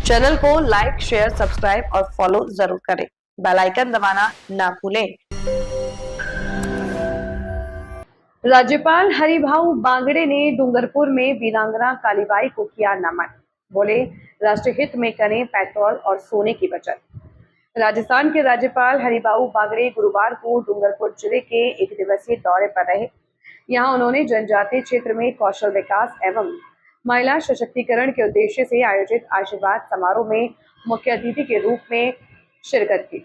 Channel को like, share, subscribe और follow जरूर करें। बेल आइकन दबाना ना भूलें। राज्यपाल हरिभाऊ बागड़े ने डूंगरपुर में वीरांगना कालीबाई को किया नमन। बोले, राष्ट्रहित में करें पेट्रोल और सोने की बचत। राजस्थान के राज्यपाल हरिभाऊ बागड़े गुरुवार को डूंगरपुर जिले के एक दिवसीय दौरे पर रहे। यहां उन्होंने जनजातीय क्षेत्र में कौशल विकास एवं महिला सशक्तिकरण के उद्देश्य से आयोजित आशीर्वाद समारोह में मुख्य अतिथि के रूप में शिरकत की।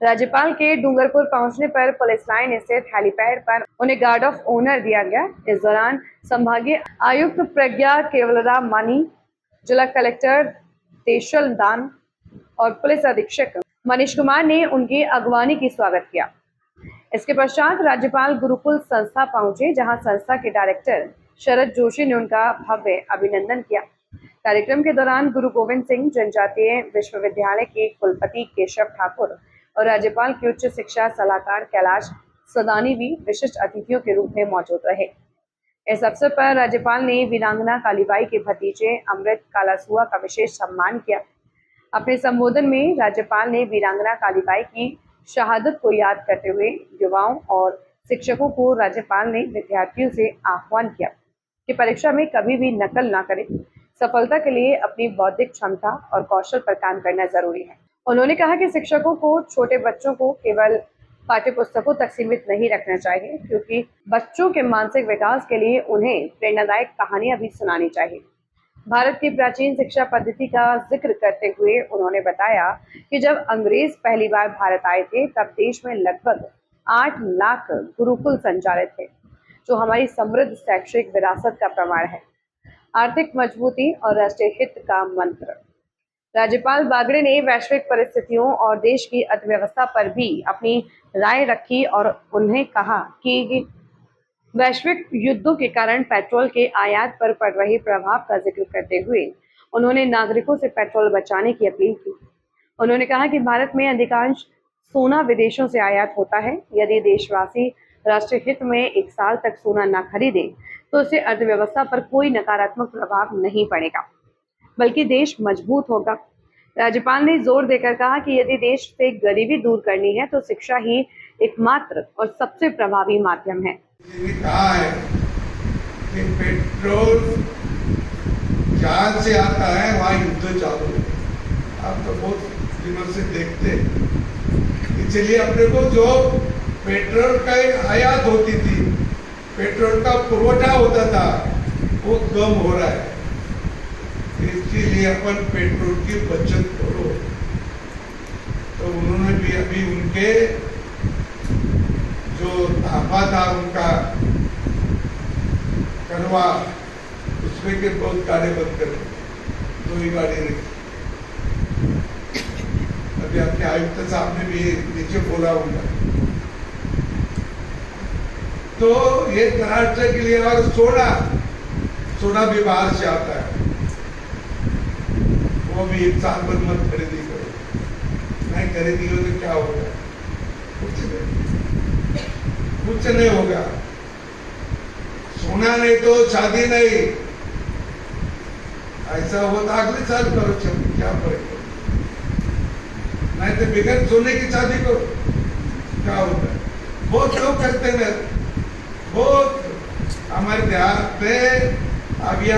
राज्यपाल के डूंगरपुर पहुंचने पर पुलिस लाइन स्थित हेलीपैड पर उन्हें गार्ड ऑफ ऑनर दिया गया। इस दौरान संभागीय आयुक्त प्रज्ञा केवलराम मानी, जिला कलेक्टर तेशल दान और पुलिस अधीक्षक मनीष कुमार ने उनकी अगवानी की स्वागत किया। इसके पश्चात राज्यपाल गुरुकुल संस्था पहुंचे, जहां संस्था के डायरेक्टर शरद जोशी ने उनका भव्य अभिनंदन किया। कार्यक्रम के दौरान गुरु गोविंद सिंह जनजातीय विश्वविद्यालय के कुलपति केशव ठाकुर और राज्यपाल के उच्च शिक्षा सलाहकार कैलाश सदानी भी विशिष्ट अतिथियों के रूप में मौजूद रहे। इस अवसर पर राज्यपाल ने वीरांगना कालीबाई के भतीजे अमृत कालासुआ का विशेष सम्मान किया। अपने संबोधन में राज्यपाल ने वीरांगना कालीबाई की शहादत को याद करते हुए युवाओं और शिक्षकों को राज्यपाल ने विद्यार्थियों से आह्वान किया कि परीक्षा में कभी भी नकल ना करें। सफलता के लिए अपनी बौद्धिक क्षमता और कौशल पर काम करना जरूरी है। उन्होंने कहा कि शिक्षकों को छोटे बच्चों को केवल पाठ्य पुस्तकों तक सीमित नहीं रखना चाहिए, क्योंकि बच्चों के मानसिक विकास के लिए उन्हें प्रेरणादायक कहानियां भी सुनानी चाहिए। भारत की प्राचीन शिक्षा पद्धति का जिक्र करते हुए उन्होंने बताया कि जब अंग्रेज पहली बार भारत आए थे, तब देश में लगभग 8 लाख गुरुकुल संचालित थे, जो हमारी समृद्ध शैक्षिक विरासत का प्रमाण है। आर्थिक मजबूती और राष्ट्रीय हित का मंत्र। राज्यपाल बागड़े ने वैश्विक परिस्थितियों और देश की अर्थव्यवस्था पर भी अपनी राय रखी और उन्हें कहा कि वैश्विक युद्धों के कारण पेट्रोल के आयात पर पड़ रहे प्रभाव का जिक्र करते हुए उन्होंने नागरिकों से पेट्रोल बचाने की अपील की। उन्होंने कहा कि भारत में अधिकांश सोना विदेशों से आयात होता है। यदि देशवासी राष्ट्रीय हित में एक साल तक सोना न खरीदे तो इससे अर्थव्यवस्था पर कोई नकारात्मक प्रभाव नहीं पड़ेगा, बल्कि देश मजबूत होगा। राज्यपाल ने जोर देकर कहा कि यदि देश से गरीबी दूर करनी है तो शिक्षा ही एकमात्र और सबसे प्रभावी माध्यम है। कहा है कि पेट्रोल जहां से आता है वहां युद्ध चालू है। आप तो बहुत दिनों से देखते हैं। इसलिए अपने को जो पेट्रोल का आयात होती थी, पेट्रोल का पुरवठा होता था, वो कम हो रहा है। इसलिए अपन पेट्रोल की बचत करो। तो उन्होंने भी अभी उनके जो धापा था उनका करवा, उसमें के बहुत गाड़ी बंद कर दो ही गाड़ी नहीं। अभी अपने आयुक्त साहब ने भी नीचे बोला होगा। तो ये महाराष्ट्र के लिए, और सोना भी बाहर से आता है, वो भी एक साल भर मत खरीदी करो। नहीं खरीदी हो तो क्या होगा? कुछ नहीं होगा। सोना नहीं तो शादी नहीं। ऐसा हो तो अगले साल करो, क्या पड़ेगा? नहीं तो बिगड़ सोने की शादी करो, क्या होता है? बहुत लोग करते हैं, बहुत हमारे देहात में अभी